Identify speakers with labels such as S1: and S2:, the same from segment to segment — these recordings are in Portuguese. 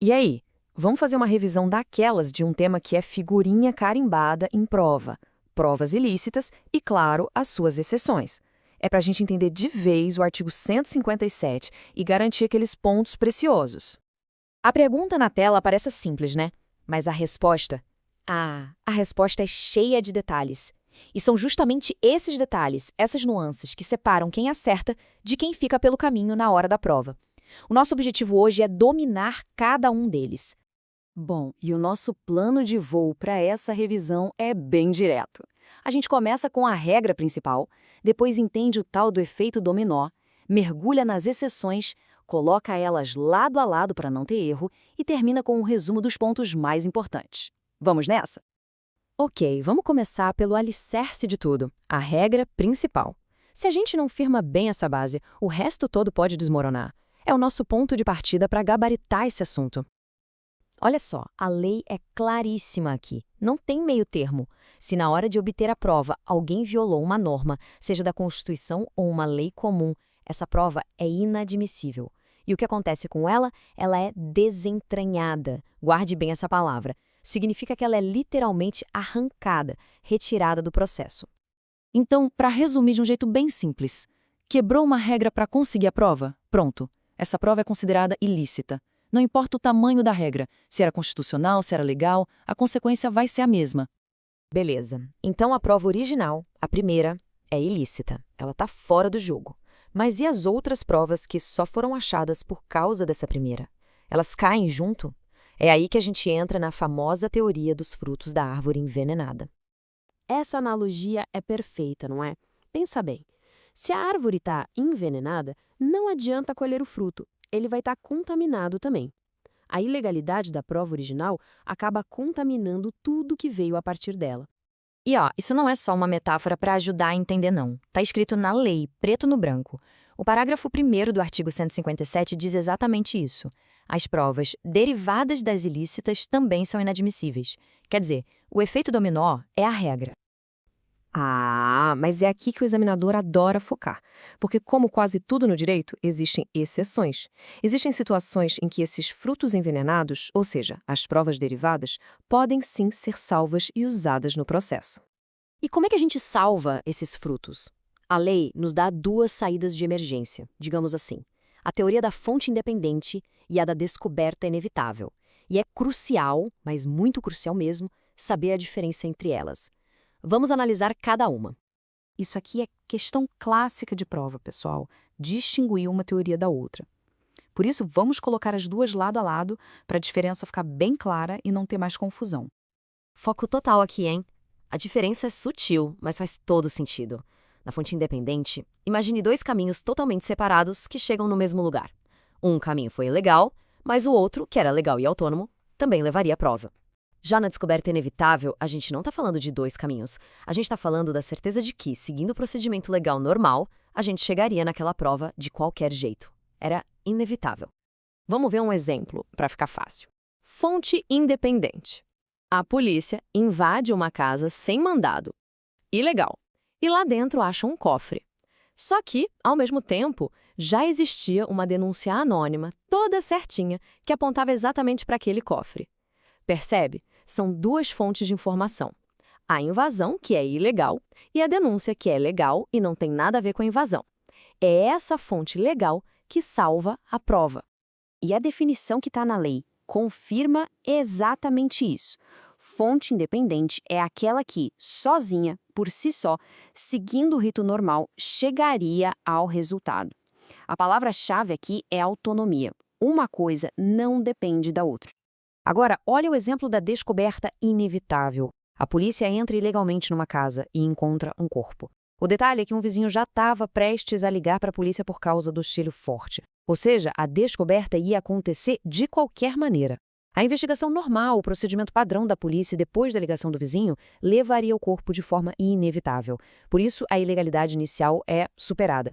S1: E aí, vamos fazer uma revisão daquelas de um tema que é figurinha carimbada em prova, provas ilícitas e, claro, as suas exceções. É para a gente entender de vez o artigo 157 e garantir aqueles pontos preciosos.
S2: A pergunta na tela parece simples, né? Mas a resposta? A resposta é cheia de detalhes. E são justamente esses detalhes, essas nuances, que separam quem acerta de quem fica pelo caminho na hora da prova. O nosso objetivo hoje é dominar cada um deles.
S1: Bom, e o nosso plano de voo para essa revisão é bem direto. A gente começa com a regra principal, depois entende o tal do efeito dominó, mergulha nas exceções, coloca elas lado a lado para não ter erro e termina com um resumo dos pontos mais importantes. Vamos nessa? Ok, vamos começar pelo alicerce de tudo, a regra principal. Se a gente não firma bem essa base, o resto todo pode desmoronar. É o nosso ponto de partida para gabaritar esse assunto. Olha só, a lei é claríssima aqui. Não tem meio termo. Se na hora de obter a prova alguém violou uma norma, seja da Constituição ou uma lei comum, essa prova é inadmissível. E o que acontece com ela? Ela é desentranhada. Guarde bem essa palavra. Significa que ela é literalmente arrancada, retirada do processo. Então, para resumir de um jeito bem simples, quebrou uma regra para conseguir a prova? Pronto. Essa prova é considerada ilícita. Não importa o tamanho da regra, se era constitucional, se era legal, a consequência vai ser a mesma.
S2: Beleza. Então a prova original, a primeira, é ilícita. Ela está fora do jogo. Mas e as outras provas que só foram achadas por causa dessa primeira? Elas caem junto? É aí que a gente entra na famosa teoria dos frutos da árvore envenenada.
S3: Essa analogia é perfeita, não é? Pensa bem. Se a árvore está envenenada, não adianta colher o fruto. Ele vai estar contaminado também. A ilegalidade da prova original acaba contaminando tudo que veio a partir dela.
S2: E isso não é só uma metáfora para ajudar a entender, não. Está escrito na lei, preto no branco. O parágrafo 1º do artigo 157 diz exatamente isso. As provas derivadas das ilícitas também são inadmissíveis. Quer dizer, o efeito dominó é a regra.
S1: Mas é aqui que o examinador adora focar, porque como quase tudo no direito, existem exceções. Existem situações em que esses frutos envenenados, ou seja, as provas derivadas, podem sim ser salvas e usadas no processo.
S2: E como é que a gente salva esses frutos? A lei nos dá duas saídas de emergência, digamos assim. A teoria da fonte independente e a da descoberta inevitável. E é crucial, mas muito crucial mesmo, saber a diferença entre elas. Vamos analisar cada uma.
S3: Isso aqui é questão clássica de prova, pessoal. Distinguir uma teoria da outra. Por isso, vamos colocar as duas lado a lado para a diferença ficar bem clara e não ter mais confusão.
S2: Foco total aqui, hein? A diferença é sutil, mas faz todo sentido. Na fonte independente, imagine dois caminhos totalmente separados que chegam no mesmo lugar. Um caminho foi ilegal, mas o outro, que era legal e autônomo, também levaria à prosa. Já na descoberta inevitável, a gente não está falando de dois caminhos. A gente está falando da certeza de que, seguindo o procedimento legal normal, a gente chegaria naquela prova de qualquer jeito. Era inevitável. Vamos ver um exemplo, para ficar fácil. Fonte independente. A polícia invade uma casa sem mandado. Ilegal. E lá dentro acha um cofre. Só que, ao mesmo tempo, já existia uma denúncia anônima, toda certinha, que apontava exatamente para aquele cofre. Percebe? São duas fontes de informação. A invasão, que é ilegal, e a denúncia, que é legal e não tem nada a ver com a invasão. É essa fonte legal que salva a prova.
S3: E a definição que está na lei confirma exatamente isso. Fonte independente é aquela que, sozinha, por si só, seguindo o rito normal, chegaria ao resultado. A palavra-chave aqui é autonomia. Uma coisa não depende da outra.
S2: Agora, olha o exemplo da descoberta inevitável. A polícia entra ilegalmente numa casa e encontra um corpo. O detalhe é que um vizinho já estava prestes a ligar para a polícia por causa do cheiro forte. Ou seja, a descoberta ia acontecer de qualquer maneira. A investigação normal, o procedimento padrão da polícia depois da ligação do vizinho, levaria o corpo de forma inevitável. Por isso, a ilegalidade inicial é superada.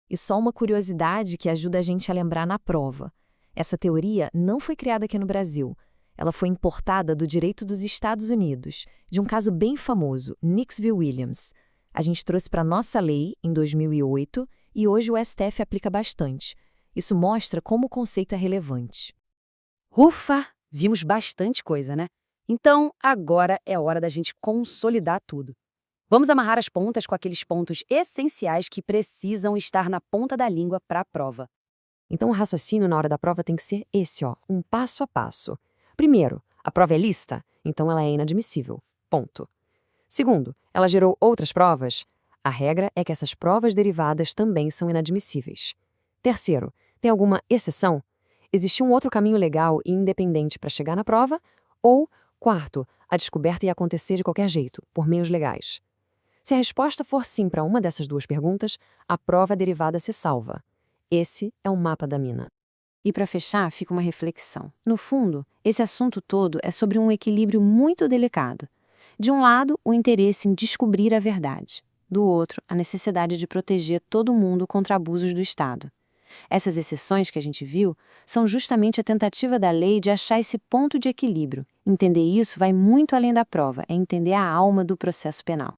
S1: E só uma curiosidade que ajuda a gente a lembrar na prova. Essa teoria não foi criada aqui no Brasil. Ela foi importada do direito dos Estados Unidos, de um caso bem famoso, Nix v. Williams. A gente trouxe para a nossa lei em 2008 e hoje o STF aplica bastante. Isso mostra como o conceito é relevante. Ufa! Vimos bastante coisa, né? Então, agora é hora da gente consolidar tudo. Vamos amarrar as pontas com aqueles pontos essenciais que precisam estar na ponta da língua para a prova.
S3: Então, o raciocínio na hora da prova tem que ser esse, ó, um passo a passo. Primeiro, a prova é lista, então ela é inadmissível. Ponto. Segundo, ela gerou outras provas? A regra é que essas provas derivadas também são inadmissíveis. Terceiro, tem alguma exceção? Existe um outro caminho legal e independente para chegar na prova? Ou, quarto, a descoberta ia acontecer de qualquer jeito, por meios legais? Se a resposta for sim para uma dessas duas perguntas, a prova derivada se salva. Esse é o mapa da mina.
S4: E para fechar, fica uma reflexão. No fundo, esse assunto todo é sobre um equilíbrio muito delicado. De um lado, o interesse em descobrir a verdade. Do outro, a necessidade de proteger todo mundo contra abusos do Estado. Essas exceções que a gente viu são justamente a tentativa da lei de achar esse ponto de equilíbrio. Entender isso vai muito além da prova, é entender a alma do processo penal.